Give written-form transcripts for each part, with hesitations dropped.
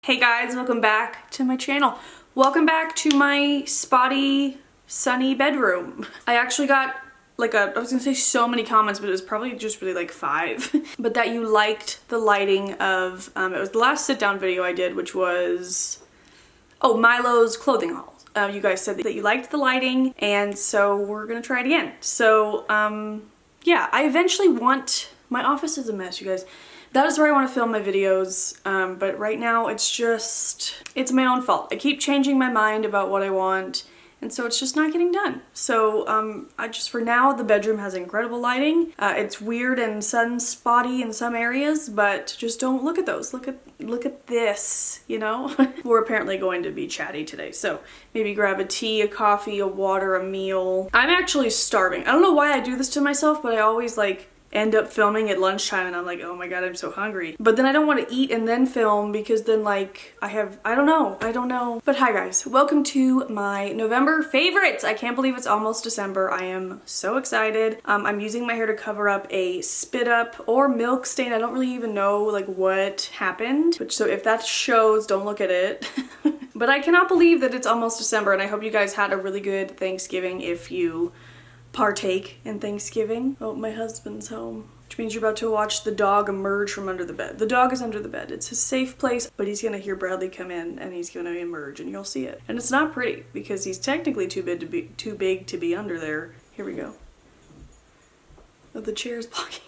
Hey guys, welcome back to my channel. Welcome back to my spotty, sunny bedroom. I actually got I was gonna say so many comments, but it was probably just really like 5. But that you liked the lighting of, it was the last sit down video I did, which was, oh, Milo's clothing haul. You guys said that you liked the lighting, and so we're gonna try it again. So, yeah, I eventually my office is a mess, you guys. That is where I want to film my videos, but right now it's my own fault. I keep changing my mind about what I want, and so it's just not getting done. So for now, the bedroom has incredible lighting. It's weird and sunspotty in some areas, but just don't look at those. Look at this, you know? We're apparently going to be chatty today, so maybe grab a tea, a coffee, a water, a meal. I'm actually starving. I don't know why I do this to myself, but I always end up filming at lunchtime and I'm like, oh my god, I'm so hungry. But then I don't want to eat and then film because then I don't know. But hi guys, welcome to my November favorites. I can't believe it's almost December. I am so excited. I'm using my hair to cover up a spit up or milk stain. I don't really even know what happened. So if that shows, don't look at it. But I cannot believe that it's almost December, and I hope you guys had a really good Thanksgiving if you partake in Thanksgiving. Oh, my husband's home, which means you're about to watch the dog emerge from under the bed. The dog is under the bed. It's his safe place, but he's gonna hear Bradley come in and he's gonna emerge and you'll see it. And it's not pretty because he's technically too big to be under there. Here we go. Oh, the chair's blocking.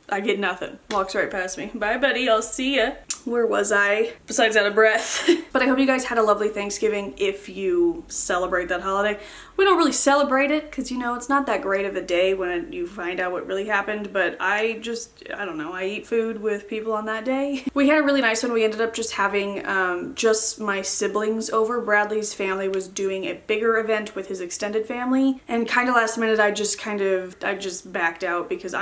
I get nothing. Walks right past me. Bye, buddy. I'll see ya. Where was I? Besides out of breath. But I hope you guys had a lovely Thanksgiving if you celebrate that holiday. We don't really celebrate it because, you know, it's not that great of a day when you find out what really happened, but I don't know, I eat food with people on that day. We had a really nice one. We ended up just having just my siblings over. Bradley's family was doing a bigger event with his extended family, and kind of last minute I just backed out because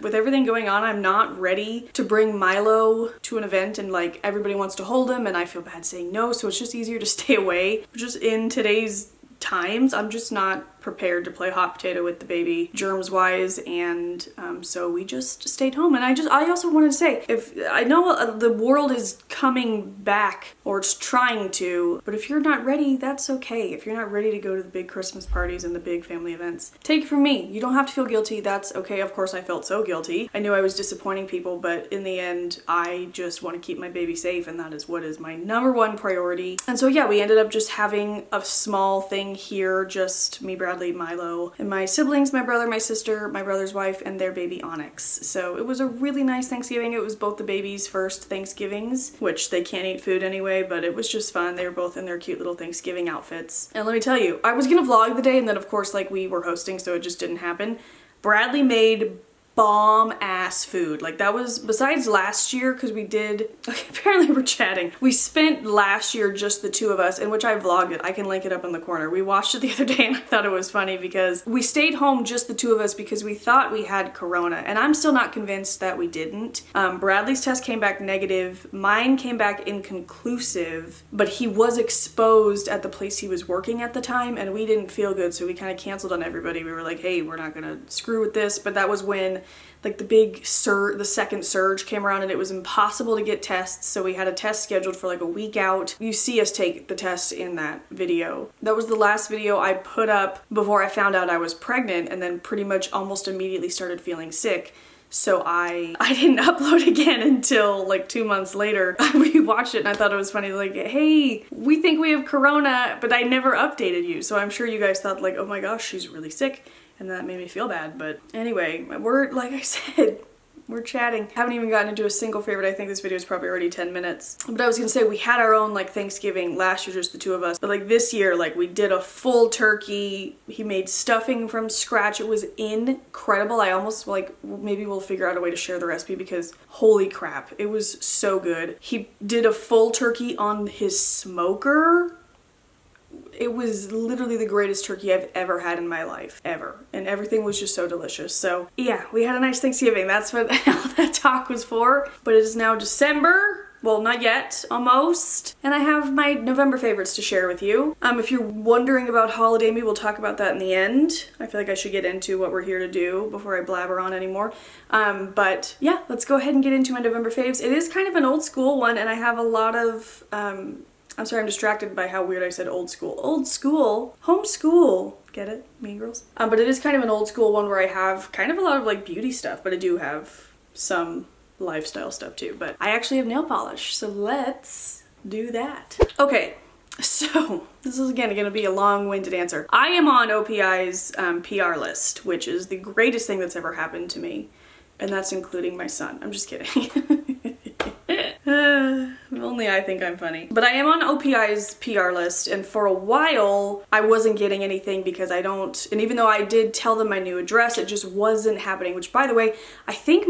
with everything going on, I'm not ready to bring Milo to an event and everybody wants to hold him and I feel bad saying no, so it's just easier to stay away. Just in today's times, I'm just not prepared to play hot potato with the baby germs wise, and so we just stayed home. And I also wanted to say, if I know the world is coming back, or it's trying to, but if you're not ready, that's okay. If you're not ready to go to the big Christmas parties and the big family events, take it from me, you don't have to feel guilty. That's okay. Of course I felt so guilty. I knew I was disappointing people, but in the end I just want to keep my baby safe, and that is what is my #1 priority. And so yeah, we ended up just having a small thing here, just me, Bradley, Milo, and my siblings, my brother, my sister, my brother's wife, and their baby Onyx. So it was a really nice Thanksgiving. It was both the babies' first Thanksgivings, which they can't eat food anyway, but it was just fun. They were both in their cute little Thanksgiving outfits. And let me tell you, I was gonna vlog the day, and then of course we were hosting, so it just didn't happen. Bradley made bomb ass food. That was, besides last year, because we did, apparently we're chatting. We spent last year just the two of us, in which I vlogged it. I can link it up in the corner. We watched it the other day and I thought it was funny because we stayed home just the two of us because we thought we had corona, and I'm still not convinced that we didn't. Bradley's test came back negative. Mine came back inconclusive, but he was exposed at the place he was working at the time and we didn't feel good, so we kind of canceled on everybody. We were like, hey, we're not gonna screw with this. But that was when the second surge came around and it was impossible to get tests, so we had a test scheduled for a week out. You see us take the test in that video. That was the last video I put up before I found out I was pregnant, and then pretty much almost immediately started feeling sick. So I didn't upload again until 2 months later. We watched it and I thought it was funny, hey, we think we have corona, but I never updated you. So I'm sure you guys thought oh my gosh, she's really sick. And that made me feel bad. But anyway, like I said, we're chatting. Haven't even gotten into a single favorite. I think this video is probably already 10 minutes. But I was gonna say, we had our own Thanksgiving last year, just the two of us. But this year, we did a full turkey. He made stuffing from scratch. It was incredible. I almost maybe we'll figure out a way to share the recipe because holy crap, it was so good. He did a full turkey on his smoker. It was literally the greatest turkey I've ever had in my life, ever. And everything was just so delicious. So yeah, we had a nice Thanksgiving. That's what all that talk was for. But it is now December. Well, not yet, almost. And I have my November favorites to share with you. If you're wondering about holiday, maybe we'll talk about that in the end. I feel like I should get into what we're here to do before I blabber on anymore. But yeah, let's go ahead and get into my November faves. It is kind of an old school one, and I have a lot of, I'm sorry, I'm distracted by how weird I said old school. Old school? Homeschool. Get it? Mean Girls? But it is kind of an old school one where I have kind of a lot of like beauty stuff, but I do have some lifestyle stuff too. But I actually have nail polish, so let's do that. Okay, so this is again going to be a long-winded answer. I am on OPI's PR list, which is the greatest thing that's ever happened to me, and that's including my son. I'm just kidding. Only I think I'm funny. But I am on OPI's PR list, and for a while I wasn't getting anything because I don't, and even though I did tell them my new address, it just wasn't happening, which by the way, I think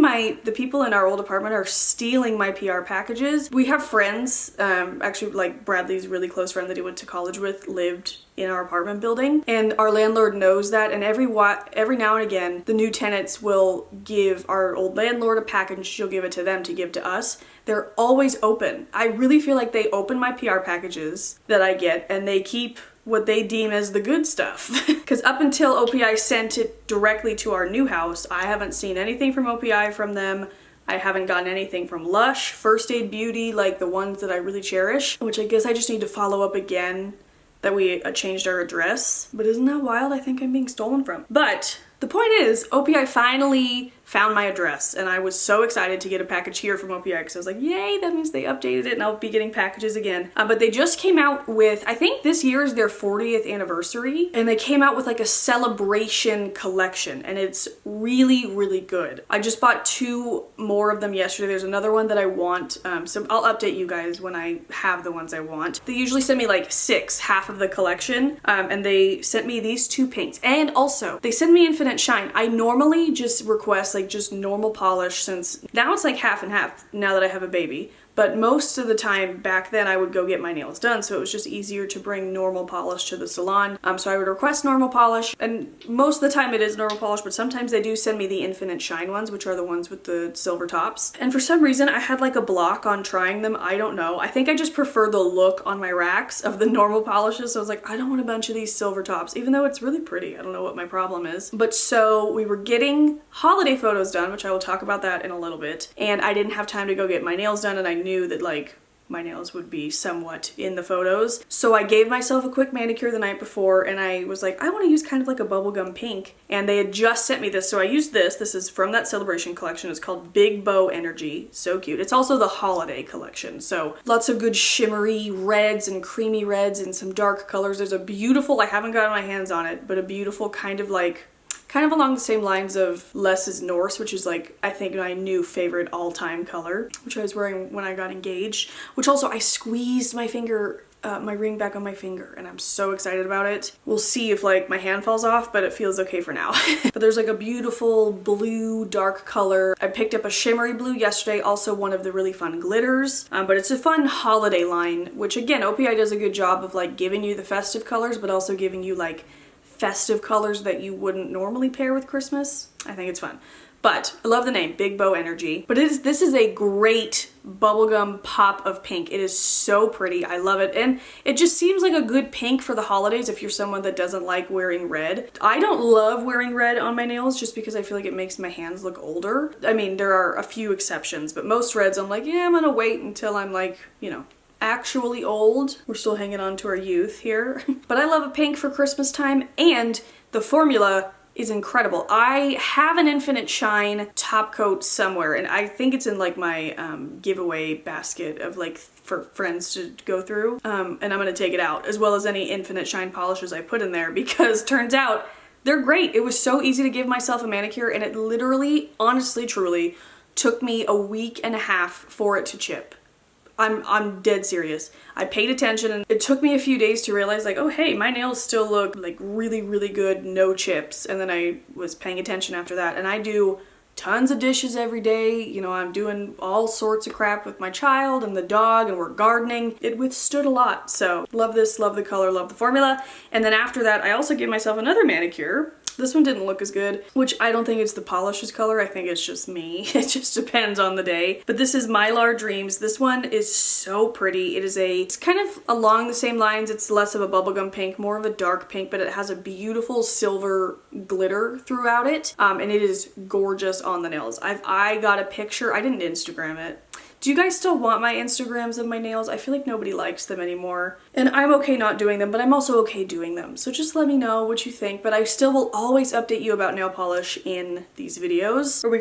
the people in our old apartment are stealing my PR packages. We have friends, actually like Bradley's really close friend that he went to college with lived in our apartment building, and our landlord knows that, and every now and again the new tenants will give our old landlord a package. She'll give it to them to give to us. They're always open. I really feel like they open my PR packages that I get and they keep what they deem as the good stuff. Because up until OPI sent it directly to our new house, I haven't seen anything from OPI from them. I haven't gotten anything from Lush, First Aid Beauty, like the ones that I really cherish, which I guess I just need to follow up again that we changed our address. But isn't that wild? I think I'm being stolen from. But the point is, OPI finally found my address, and I was so excited to get a package here from OPI because I was like, yay, that means they updated it and I'll be getting packages again. But they just came out with, I think this year is their 40th anniversary, and they came out with like a celebration collection, and it's really, really good. I just bought 2 more of them yesterday. There's another one that I want, so I'll update you guys when I have the ones I want. They usually send me like 6, half of the collection, and they sent me these 2 pinks, and also they send me Infinite Shine. I normally just request like just normal polish, since now it's like half and half now that I have a baby. But most of the time back then I would go get my nails done, so it was just easier to bring normal polish to the salon. So I would request normal polish, and most of the time it is normal polish, but sometimes they do send me the Infinite Shine ones, which are the ones with the silver tops. And for some reason I had like a block on trying them. I don't know. I think I just prefer the look on my racks of the normal polishes, so I was like, I don't want a bunch of these silver tops, even though it's really pretty. I don't know what my problem is. But so we were getting holiday photos done, which I will talk about that in a little bit, and I didn't have time to go get my nails done, and I knew that like my nails would be somewhat in the photos. So I gave myself a quick manicure the night before, and I was like, I want to use kind of like a bubblegum pink, and they had just sent me this, so I used this. This is from that celebration collection. It's called Big Bow Energy. So cute. It's also the holiday collection, so lots of good shimmery reds and creamy reds and some dark colors. There's a beautiful, I haven't gotten my hands on it, but a beautiful kind of along the same lines of Less is Norse, which is like, I think my new favorite all-time color, which I was wearing when I got engaged, which also I squeezed my finger, my ring back on my finger, and I'm so excited about it. We'll see if like my hand falls off, but it feels okay for now. But there's like a beautiful blue dark color. I picked up a shimmery blue yesterday, also one of the really fun glitters, but it's a fun holiday line, which again, OPI does a good job of like giving you the festive colors, but also giving you like festive colors that you wouldn't normally pair with Christmas. I think it's fun. But I love the name, Big Bow Energy. But this is a great bubblegum pop of pink. It is so pretty. I love it. And it just seems like a good pink for the holidays if you're someone that doesn't like wearing red. I don't love wearing red on my nails just because I feel like it makes my hands look older. I mean, there are a few exceptions, but most reds I'm like, yeah, I'm gonna wait until I'm like, you know, actually old. We're still hanging on to our youth here. But I love a pink for Christmas time, and the formula is incredible. I have an Infinite Shine top coat somewhere, and I think it's in like my giveaway basket of like for friends to go through, and I'm gonna take it out, as well as any Infinite Shine polishes I put in there, because turns out they're great. It was so easy to give myself a manicure, and it literally, honestly, truly took me a week and a half for it to chip. I'm dead serious. I paid attention, and it took me a few days to realize like, oh hey, my nails still look like really, really good, no chips. And then I was paying attention after that, and I do tons of dishes every day. You know, I'm doing all sorts of crap with my child and the dog, and we're gardening. It withstood a lot. So love this, love the color, love the formula. And then after that, I also gave myself another manicure. This one didn't look as good, which I don't think it's the polishes color. I think it's just me. It just depends on the day. But this is Mylar Dreams. This one is so pretty. It's kind of along the same lines. It's less of a bubblegum pink, more of a dark pink, but it has a beautiful silver glitter throughout it. And it is gorgeous on the nails. I got a picture. I didn't Instagram it. Do you guys still want my Instagrams of my nails? I feel like nobody likes them anymore. And I'm okay not doing them, but I'm also okay doing them. So just let me know what you think. But I still will always update you about nail polish in these videos. Or we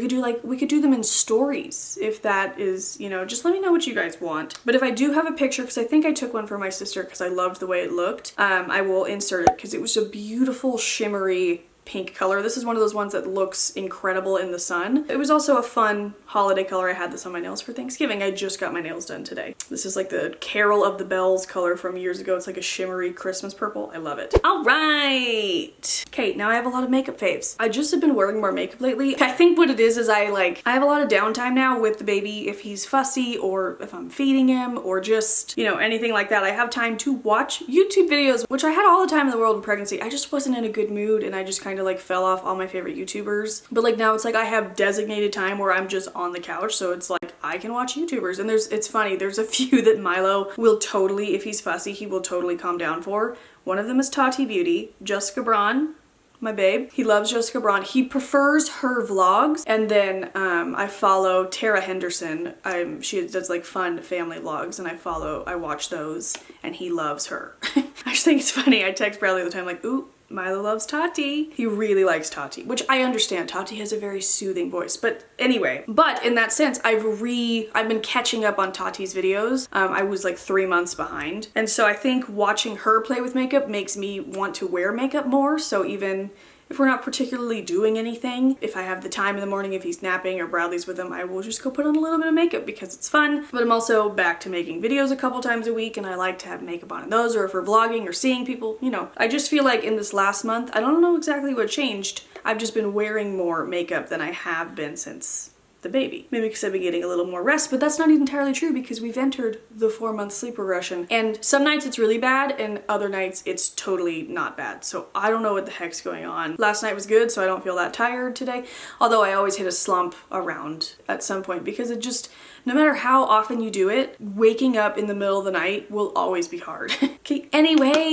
could do them in stories if that is, you know, just let me know what you guys want. But if I do have a picture, because I think I took one for my sister because I loved the way it looked, I will insert it because it was a beautiful shimmery pink color. This is one of those ones that looks incredible in the sun. It was also a fun holiday color. I had this on my nails for Thanksgiving. I just got my nails done today. This is like the Carol of the Bells color from years ago. It's like a shimmery Christmas purple. I love it. All right. Okay, now I have a lot of makeup faves. I just have been wearing more makeup lately. I think what it is I have a lot of downtime now with the baby if he's fussy or if I'm feeding him or just, you know, anything like that. I have time to watch YouTube videos, which I had all the time in the world in pregnancy. I just wasn't in a good mood and I just kind of like fell off all my favorite YouTubers. But like now it's like I have designated time where I'm just on the couch, so it's like I can watch YouTubers. And it's funny, there's a few that Milo will totally, if he's fussy, he will totally calm down for. One of them is Tati Beauty, Jessica Braun, my babe. He loves Jessica Braun. He prefers her vlogs. And then I follow Tara Henderson. She does like fun family vlogs and I watch those and he loves her. I just think it's funny. I text Bradley all the time like, ooh, Milo loves Tati. He really likes Tati, which I understand. Tati has a very soothing voice, but anyway. But in that sense, I've been catching up on Tati's videos. I was like 3 months behind. And so I think watching her play with makeup makes me want to wear makeup more. So even if we're not particularly doing anything, if I have the time in the morning, if he's napping or Bradley's with him, I will just go put on a little bit of makeup because it's fun. But I'm also back to making videos a couple times a week and I like to have makeup on in those, or if we're vlogging or seeing people, you know. I just feel like in this last month, I don't know exactly what changed. I've just been wearing more makeup than I have been since the baby. Maybe because I've been getting a little more rest, but that's not entirely true because we've entered the 4-month sleep regression. And some nights it's really bad and other nights it's totally not bad. So I don't know what the heck's going on. Last night was good, so I don't feel that tired today. Although I always hit a slump around at some point because it just, no matter how often you do it, waking up in the middle of the night will always be hard. Okay, anyway.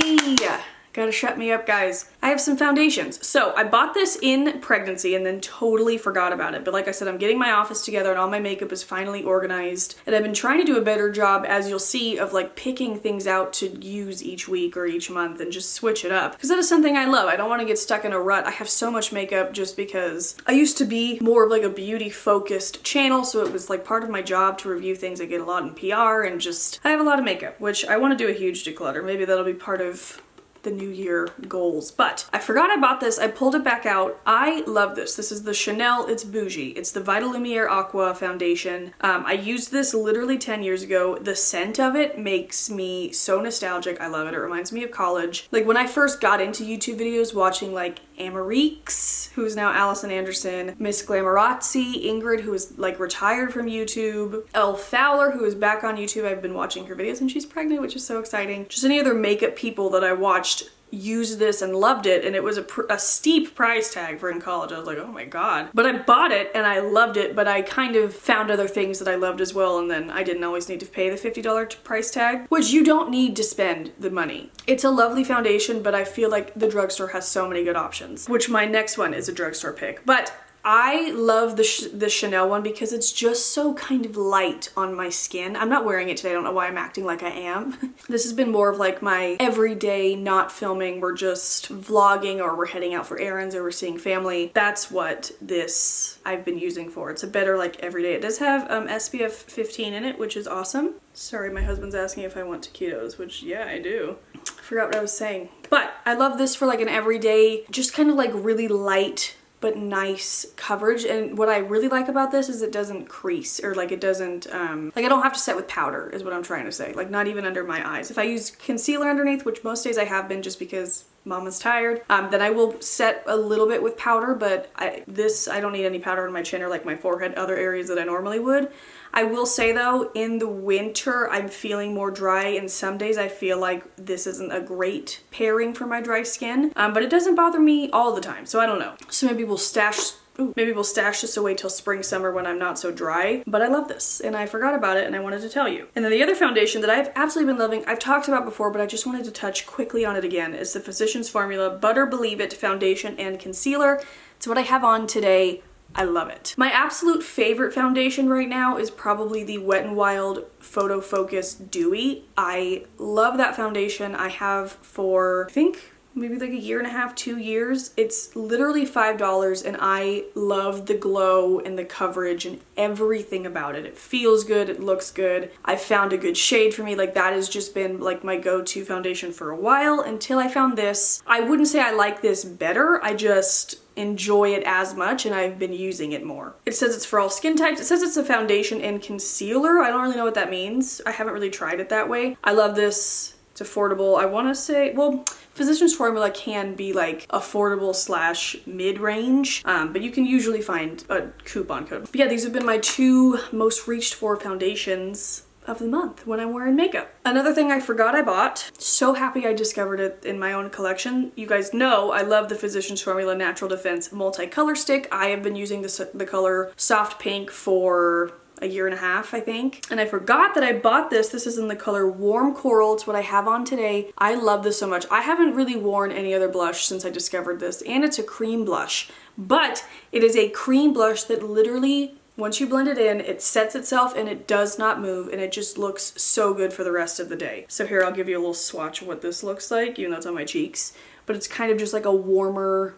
Gotta shut me up, guys. I have some foundations. So I bought this in pregnancy and then totally forgot about it. But like I said, I'm getting my office together and all my makeup is finally organized. And I've been trying to do a better job, as you'll see, of like picking things out to use each week or each month and just switch it up. Because that is something I love. I don't want to get stuck in a rut. I have so much makeup just because I used to be more of like a beauty focused channel. So it was like part of my job to review things. I get a lot in PR and just, I have a lot of makeup, which I want to do a huge declutter. Maybe that'll be part of the new year goals. But I forgot I bought this. I pulled it back out. I love this. This is the Chanel, it's bougie. It's the Vitalumiere Aqua foundation. I used this literally 10 years ago. The scent of it makes me so nostalgic. I love it. It reminds me of college. Like when I first got into YouTube videos watching like Amerique, who is now Allison Anderson, Miss Glamorazzi, Ingrid, who is like retired from YouTube, Elle Fowler, who is back on YouTube. I've been watching her videos and she's pregnant, which is so exciting. Just any other makeup people that I watched used this and loved it, and it was a steep price tag for in college. I was like, oh my god. But I bought it and I loved it, but I kind of found other things that I loved as well, and then I didn't always need to pay the $50 price tag, which you don't need to spend the money. It's a lovely foundation, but I feel like the drugstore has so many good options, which my next one is a drugstore pick. But I love the Chanel one because it's just so kind of light on my skin. I'm not wearing it today. I don't know why I'm acting like I am. This has been more of like my everyday, not filming. We're just vlogging or we're heading out for errands or we're seeing family. That's what this I've been using for. It's a better like everyday. It does have SPF 15 in it, which is awesome. Sorry, my husband's asking if I want taquitos, which yeah, I do. I forgot what I was saying. But I love this for like an everyday, just kind of like really light but nice coverage. And what I really like about this is it doesn't crease, or like it doesn't like I don't have to set with powder is what I'm trying to say, like not even under my eyes. If I use concealer underneath, which most days I have been just because Mama's tired. Then I will set a little bit with powder, but I don't need any powder on my chin or like my forehead, other areas that I normally would. I will say though, in the winter, I'm feeling more dry, and some days I feel like this isn't a great pairing for my dry skin, but it doesn't bother me all the time, so I don't know. So maybe we'll stash this away till spring, summer when I'm not so dry. But I love this and I forgot about it and I wanted to tell you. And then the other foundation that I've absolutely been loving, I've talked about before, but I just wanted to touch quickly on it again, is the Physicians Formula Butter Believe It Foundation and Concealer. It's what I have on today. I love it. My absolute favorite foundation right now is probably the Wet n Wild Photo Focus Dewy. I love that foundation. I have for, I think, maybe like a year and a half, 2 years. It's literally $5 and I love the glow and the coverage and everything about it. It feels good, it looks good. I found a good shade for me. Like that has just been like my go-to foundation for a while until I found this. I wouldn't say I like this better, I just enjoy it as much and I've been using it more. It says it's for all skin types. It says it's a foundation and concealer. I don't really know what that means. I haven't really tried it that way. I love this. It's affordable. I want to say, well, Physicians Formula can be like affordable slash mid-range, but you can usually find a coupon code. But yeah, these have been my 2 most reached for foundations of the month when I'm wearing makeup. Another thing I forgot I bought, so happy I discovered it in my own collection. You guys know I love the Physicians Formula Natural Defense Multicolor Stick. I have been using the color Soft Pink for a year and a half, I think. And I forgot that I bought this. This is in the color Warm Coral. It's what I have on today. I love this so much. I haven't really worn any other blush since I discovered this, and it's a cream blush. But it is a cream blush that literally, once you blend it in, it sets itself and it does not move, and it just looks so good for the rest of the day. So here, I'll give you a little swatch of what this looks like, even though it's on my cheeks. But it's kind of just like a warmer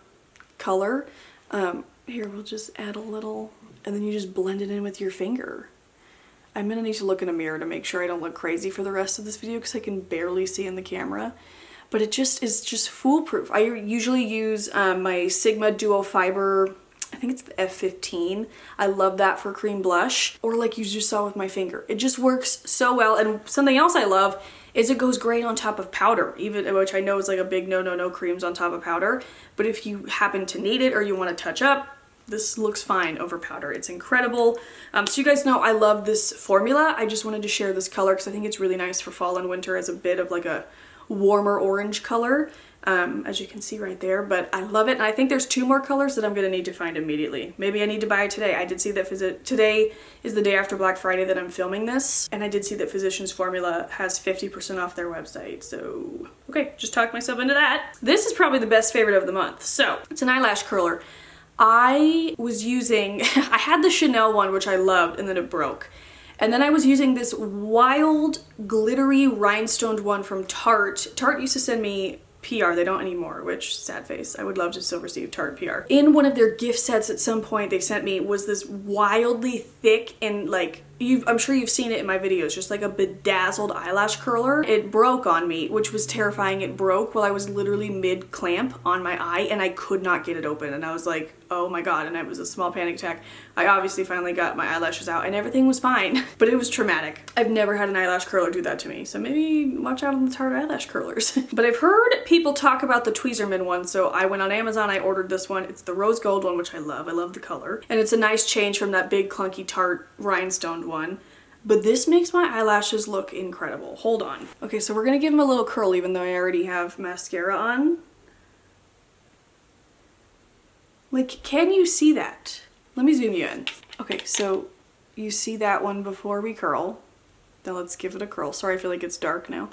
color. Here, we'll just add a little, and then you just blend it in with your finger. I'm gonna need to look in a mirror to make sure I don't look crazy for the rest of this video because I can barely see in the camera. But it just is just foolproof. I usually use my Sigma Duo Fiber, I think it's the F15. I love that for cream blush, or like you just saw with my finger. It just works so well. And something else I love is it goes great on top of powder, even, which I know is like a big no creams on top of powder. But if you happen to need it or you want to touch up, this looks fine over powder. It's incredible. So you guys know I love this formula. I just wanted to share this color because I think it's really nice for fall and winter as a bit of like a warmer orange color, as you can see right there. But I love it, and I think there's 2 more colors that I'm gonna need to find immediately. Maybe I need to buy it today. I did see that today is the day after Black Friday that I'm filming this, and I did see that Physicians Formula has 50% off their website. So, okay, just talked myself into that. This is probably the best favorite of the month. So, it's an eyelash curler. I was using, I had the Chanel one, which I loved, and then it broke. And then I was using this wild, glittery, rhinestoned one from Tarte. Tarte used to send me PR, they don't anymore, which, sad face. I would love to still receive Tarte PR. In one of their gift sets at some point they sent me was this wildly thick and like, I'm sure you've seen it in my videos, just like a bedazzled eyelash curler. It broke on me, which was terrifying. It broke while I was literally mid-clamp on my eye and I could not get it open. And I was like, oh my God, and it was a small panic attack. I obviously finally got my eyelashes out and everything was fine, but it was traumatic. I've never had an eyelash curler do that to me, so maybe watch out on the Tarte eyelash curlers. But I've heard people talk about the Tweezerman one, so I went on Amazon, I ordered this one. It's the rose gold one, which I love the color. And it's a nice change from that big clunky Tarte rhinestoned one. But this makes my eyelashes look incredible. Hold on. Okay, so we're gonna give them a little curl even though I already have mascara on. Like, can you see that? Let me zoom you in. Okay, so you see that one before we curl. Now let's give it a curl. Sorry, I feel like it's dark now.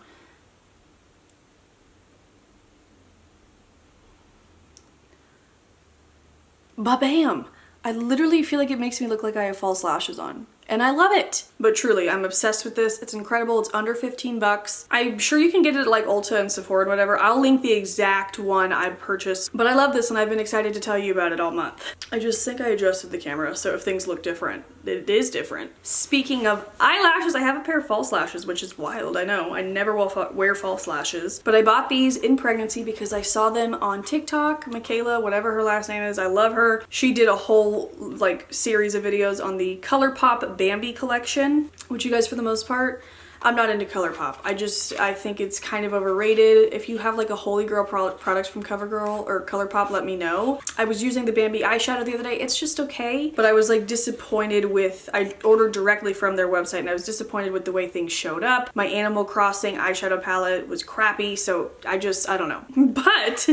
Ba-bam! I literally feel like it makes me look like I have false lashes on. And I love it. But truly, I'm obsessed with this. It's incredible. It's under 15 bucks. I'm sure you can get it at like Ulta and Sephora and whatever. I'll link the exact one I purchased. But I love this and I've been excited to tell you about it all month. I just think I adjusted the camera, so if things look different, it is different. Speaking of eyelashes, I have a pair of false lashes, which is wild, I know. I never wear false lashes. But I bought these in pregnancy because I saw them on TikTok. Michaela, whatever her last name is, I love her. She did a whole like series of videos on the ColourPop Bambi collection, which you guys for the most part I'm not into ColourPop. I think it's kind of overrated. If you have like a Holy Grail product from CoverGirl or ColourPop, let me know. I was using the Bambi eyeshadow the other day. It's just okay, but I was like disappointed with, I ordered directly from their website and I was disappointed with the way things showed up. My Animal Crossing eyeshadow palette was crappy, so I don't know. But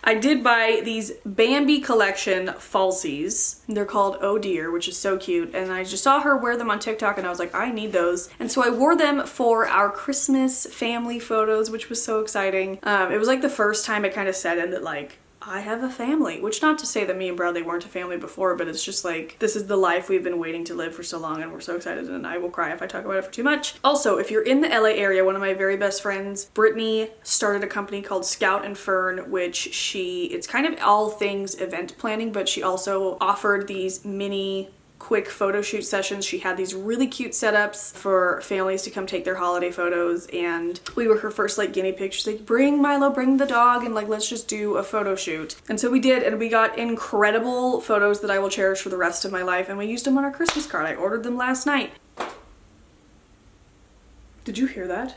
I did buy these Bambi collection falsies. They're called Oh Dear, which is so cute. And I just saw her wear them on TikTok and I was like, I need those. And so I wore them for our Christmas family photos, which was so exciting. It was like the first time it kind of set in that like, I have a family, which not to say that me and Bradley weren't a family before, but it's just like, this is the life we've been waiting to live for so long and we're so excited, and I will cry if I talk about it for too much. Also, if you're in the LA area, one of my very best friends, Brittany, started a company called Scout and Fern, which it's kind of all things event planning, but she also offered these mini quick photo shoot sessions. She had these really cute setups for families to come take their holiday photos, and we were her first like guinea pig. She's like, bring Milo, bring the dog, and like let's just do a photo shoot. And so we did, and we got incredible photos that I will cherish for the rest of my life, and we used them on our Christmas card. I ordered them last night. Did you hear that?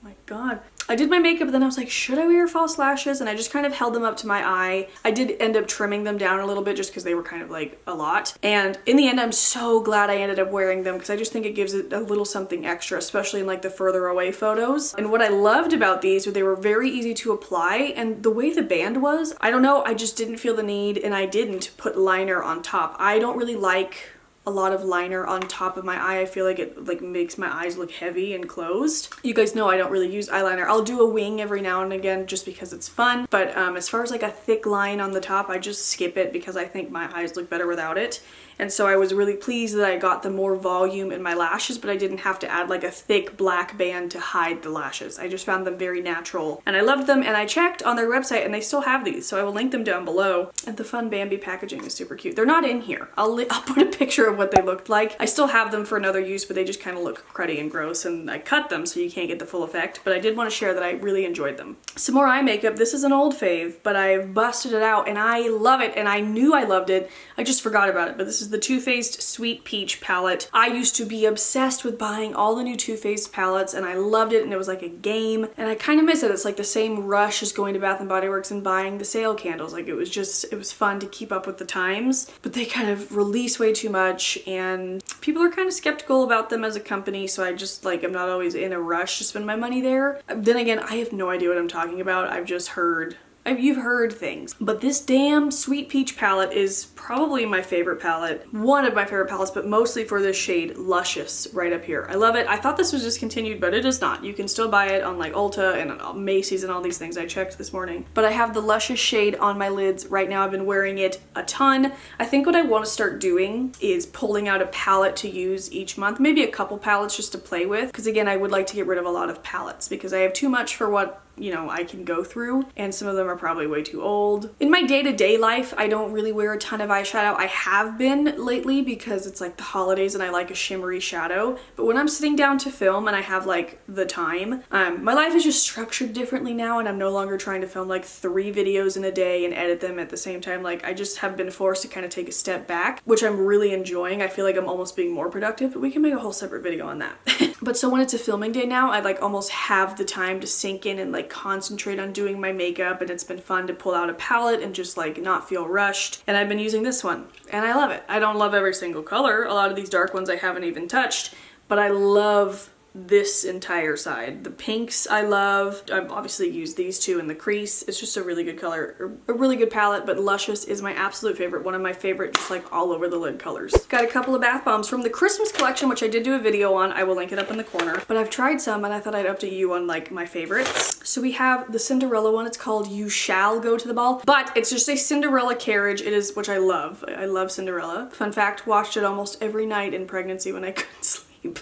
Oh my god. I did my makeup, and then I was like, should I wear false lashes? And I just kind of held them up to my eye. I did end up trimming them down a little bit just because they were kind of like a lot. And in the end, I'm so glad I ended up wearing them because I just think it gives it a little something extra, especially in like the further away photos. And what I loved about these was they were very easy to apply, and the way the band was, I don't know, I just didn't feel the need, and I didn't put liner on top. I don't really like a lot of liner on top of my eye. I feel like it like makes my eyes look heavy and closed. You guys know I don't really use eyeliner. I'll do a wing every now and again just because it's fun, but as far as like a thick line on the top, I just skip it because I think my eyes look better without it. And so I was really pleased that I got the more volume in my lashes, but I didn't have to add like a thick black band to hide the lashes. I just found them very natural and I loved them, and I checked on their website and they still have these, so I will link them down below. And the fun Bambi packaging is super cute. They're not in here. I'll put a picture of what they looked like. I still have them for another use, but they just kind of look cruddy and gross, and I cut them so you can't get the full effect, but I did want to share that I really enjoyed them. Some more eye makeup. This is an old fave, but I've busted it out and I love it, and I knew I loved it. I just forgot about it, but this is the Too Faced Sweet Peach palette. I used to be obsessed with buying all the new Too Faced palettes, and I loved it, and it was like a game, and I kind of miss it. It's like the same rush as going to Bath & Body Works and buying the sale candles. Like it was fun to keep up with the times, but they kind of release way too much, and people are kind of skeptical about them as a company, so I just like, I'm not always in a rush to spend my money there. Then again, I have no idea what I'm talking about. I've just heard you've heard things. But this damn Sweet Peach palette is probably my favorite palette. One of my favorite palettes, but mostly for this shade Luscious right up here. I love it. I thought this was discontinued, but it is not. You can still buy it on like Ulta and Macy's and all these things. I checked this morning. But I have the Luscious shade on my lids right now. I've been wearing it a ton. I think what I want to start doing is pulling out a palette to use each month. Maybe a couple palettes just to play with. Because again, I would like to get rid of a lot of palettes because I have too much for what, you know, I can go through, and some of them are probably way too old. In my day-to-day life, I don't really wear a ton of eyeshadow. I have been lately because it's like the holidays and I like a shimmery shadow, but when I'm sitting down to film and I have like the time, my life is just structured differently now, and I'm no longer trying to film like 3 videos in a day and edit them at the same time. Like I just have been forced to kind of take a step back, which I'm really enjoying. I feel like I'm almost being more productive, but we can make a whole separate video on that. But so when it's a filming day now, I like almost have the time to sink in and like concentrate on doing my makeup, and it's been fun to pull out a palette and just like not feel rushed. And I've been using this one and I love it. I don't love every single color. A lot of these dark ones I haven't even touched, but I love this entire side. The pinks I love. I've obviously used these two in the crease. It's just a really good color, a really good palette, but Luscious is my absolute favorite. One of my favorite, just like all over the lid colors. Got a couple of bath bombs from the Christmas collection, which I did do a video on. I will link it up in the corner, but I've tried some and I thought I'd update you on like my favorites. So we have the Cinderella one. It's called You Shall Go to the Ball, but it's just a Cinderella carriage. It is, which I love. I love Cinderella. Fun fact, watched it almost every night in pregnancy when I couldn't sleep.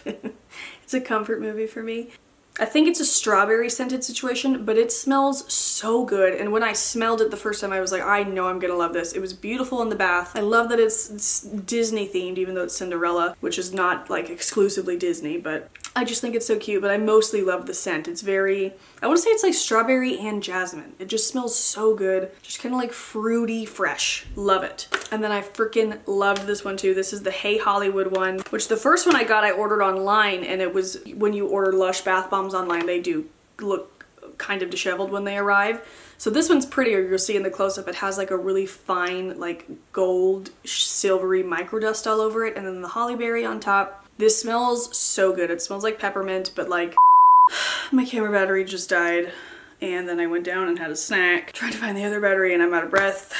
It's a comfort movie for me. I think it's a strawberry scented situation, but it smells so good. And when I smelled it the first time, I was like, I know I'm gonna love this. It was beautiful in the bath. I love that it's Disney themed, even though it's Cinderella, which is not like exclusively Disney, but I just think it's so cute, but I mostly love the scent. It's very, I want to say it's like strawberry and jasmine. It just smells so good. Just kind of like fruity fresh. Love it. And then I freaking loved this one too. This is the Hey Hollywood one, which the first one I got I ordered online, and it was, when you order Lush bath bombs online, they do look kind of disheveled when they arrive. So this one's prettier. You'll see in the close-up it has like a really fine like gold silvery microdust all over it, and then the holly berry on top. This smells so good. It smells like peppermint, but like my camera battery just died, and then I went down and had a snack trying to find the other battery, and I'm out of breath.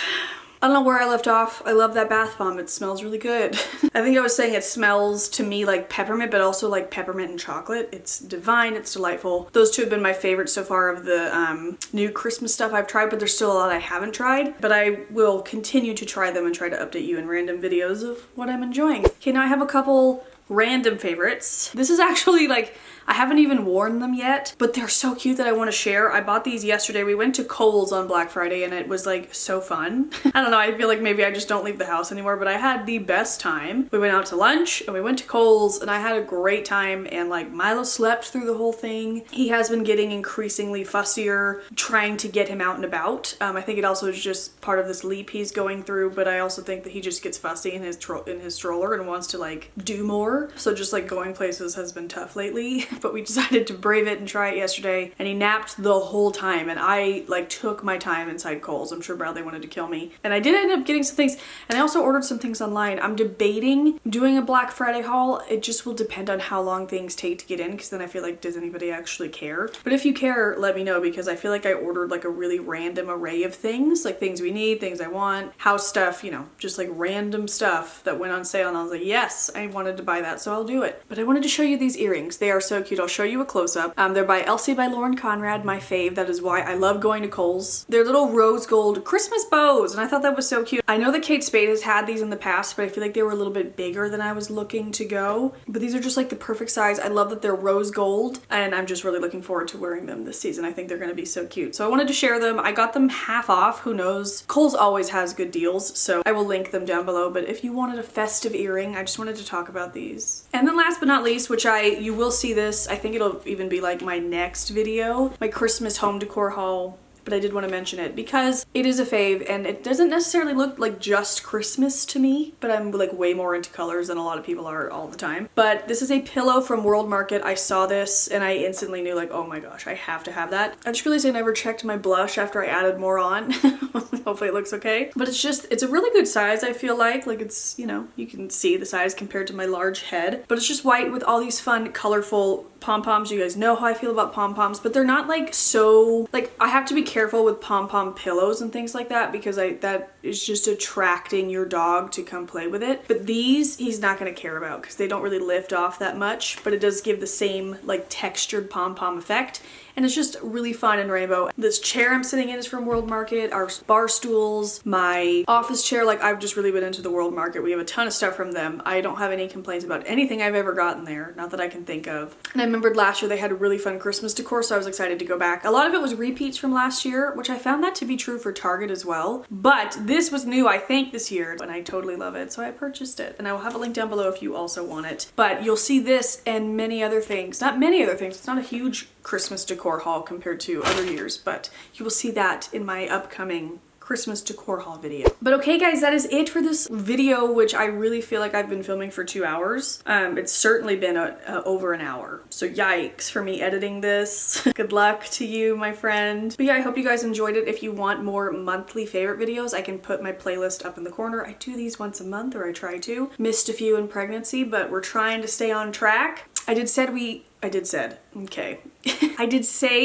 I don't know where I left off. I love that bath bomb. It smells really good. I think I was saying it smells to me like peppermint, but also like peppermint and chocolate. It's divine. It's delightful. Those two have been my favorites so far of the new Christmas stuff I've tried, but there's still a lot I haven't tried. But I will continue to try them and try to update you in random videos of what I'm enjoying. Okay, now I have a couple random favorites. This is actually like, I haven't even worn them yet, but they're so cute that I want to share. I bought these yesterday. We went to Kohl's on Black Friday and it was like so fun. I don't know, I feel like maybe I just don't leave the house anymore, but I had the best time. We went out to lunch and we went to Kohl's and I had a great time, and like Milo slept through the whole thing. He has been getting increasingly fussier trying to get him out and about. I think it also is just part of this leap he's going through, but I also think that he just gets fussy in his stroller and wants to like do more. So just like going places has been tough lately. But we decided to brave it and try it yesterday, and he napped the whole time, and I like took my time inside Kohl's. I'm sure Bradley wanted to kill me, and I did end up getting some things, and I also ordered some things online. I'm debating doing a Black Friday haul. It just will depend on how long things take to get in, because then I feel like, does anybody actually care? But if you care, let me know, because I feel like I ordered like a really random array of things, like things we need, things I want, house stuff, you know, just like random stuff that went on sale, and I was like, yes, I wanted to buy that, so I'll do it. But I wanted to show you these earrings. They are so cute. I'll show you a close-up. They're by Elsie by Lauren Conrad, my fave. That is why I love going to Kohl's. They're little rose gold Christmas bows, and I thought that was so cute. I know that Kate Spade has had these in the past, but I feel like they were a little bit bigger than I was looking to go. But these are just like the perfect size. I love that they're rose gold, and I'm just really looking forward to wearing them this season. I think they're gonna be so cute. So I wanted to share them. I got them half off. Who knows? Kohl's always has good deals, so I will link them down below. But if you wanted a festive earring, I just wanted to talk about these. And then last but not least, which you will see this, I think it'll even be like my next video, my Christmas home decor haul. But I did want to mention it because it is a fave, and it doesn't necessarily look like just Christmas to me, but I'm like way more into colors than a lot of people are all the time. But this is a pillow from World Market. I saw this and I instantly knew like, oh my gosh, I have to have that. I just realized I never checked my blush after I added more on. Hopefully it looks okay. But it's a really good size, I feel like. Like it's, you know, you can see the size compared to my large head. But it's just white with all these fun, colorful pom-poms. You guys know how I feel about pom-poms, but they're not like so, like I have to be careful with pom-pom pillows and things like that, because that is just attracting your dog to come play with it. But these he's not going to care about because they don't really lift off that much, but it does give the same like textured pom-pom effect. And it's just really fun and rainbow. This chair I'm sitting in is from World Market. Our bar stools, my office chair, like I've just really been into the World Market. We have a ton of stuff from them. I don't have any complaints about anything I've ever gotten there, not that I can think of. And I remembered last year they had a really fun Christmas decor, so I was excited to go back. A lot of it was repeats from last year, which I found that to be true for Target as well. But this was new, I think, this year, and I totally love it, so I purchased it. And I will have a link down below if you also want it. But you'll see this and many other things. Not many other things. It's not a huge Christmas decor haul compared to other years, but you will see that in my upcoming Christmas decor haul video. But okay guys, that is it for this video, which I really feel like I've been filming for 2 hours. It's certainly been over an hour, so yikes for me editing this. Good luck to you, my friend. But yeah, I hope you guys enjoyed it. If you want more monthly favorite videos, I can put my playlist up in the corner. I do these once a month, or I try to. Missed a few in pregnancy, but we're trying to stay on track. I did say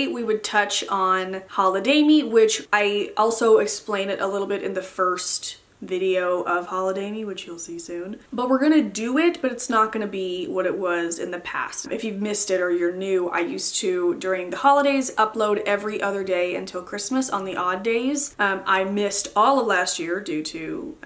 we would touch on Holiday Me, which I also explain it a little bit in the first video of Holiday Me, which you'll see soon. But we're gonna do it, but it's not gonna be what it was in the past. If you've missed it or you're new, I used to, during the holidays, upload every other day until Christmas on the odd days. I missed all of last year due to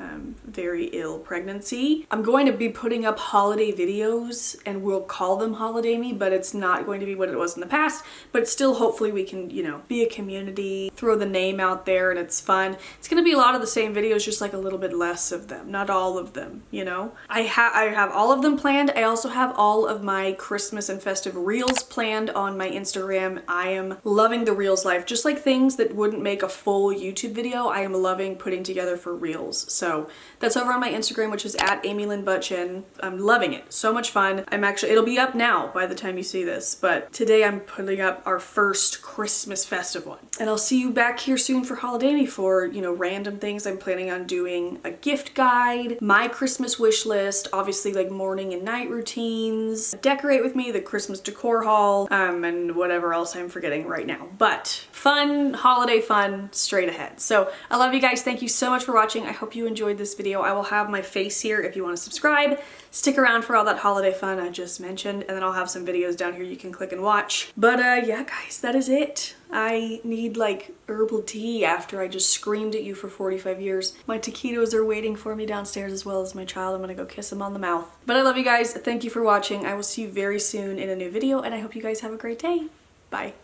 very ill pregnancy. I'm going to be putting up holiday videos, and we'll call them Holiday Me, but it's not going to be what it was in the past. But still, hopefully we can, you know, be a community, throw the name out there, and it's fun. It's gonna be a lot of the same videos, just like a little bit less of them, not all of them, you know? I have all of them planned. I also have all of my Christmas and festive reels planned on my Instagram. I am loving the reels life. Just like things that wouldn't make a full YouTube video, I am loving putting together for reels. So that's over on my Instagram, which is at AmyLynnButtchin. I'm loving it. So much fun. It'll be up now by the time you see this, but today I'm putting up our first Christmas festive one. And I'll see you back here soon for Holiday Me for, you know, random things. I'm planning on doing a gift guide, my Christmas wish list, obviously like morning and night routines, decorate with me, the Christmas decor haul, and whatever else I'm forgetting right now. But fun, holiday fun, straight ahead. So I love you guys. Thank you so much for watching. I hope you enjoyed this video. I will have my face here if you want to subscribe. Stick around for all that holiday fun I just mentioned, and then I'll have some videos down here you can click and watch. But yeah guys, that is it. I need like herbal tea after I just screamed at you for 45 years. My taquitos are waiting for me downstairs as well as my child. I'm gonna go kiss him on the mouth. But I love you guys. Thank you for watching. I will see you very soon in a new video, and I hope you guys have a great day. Bye.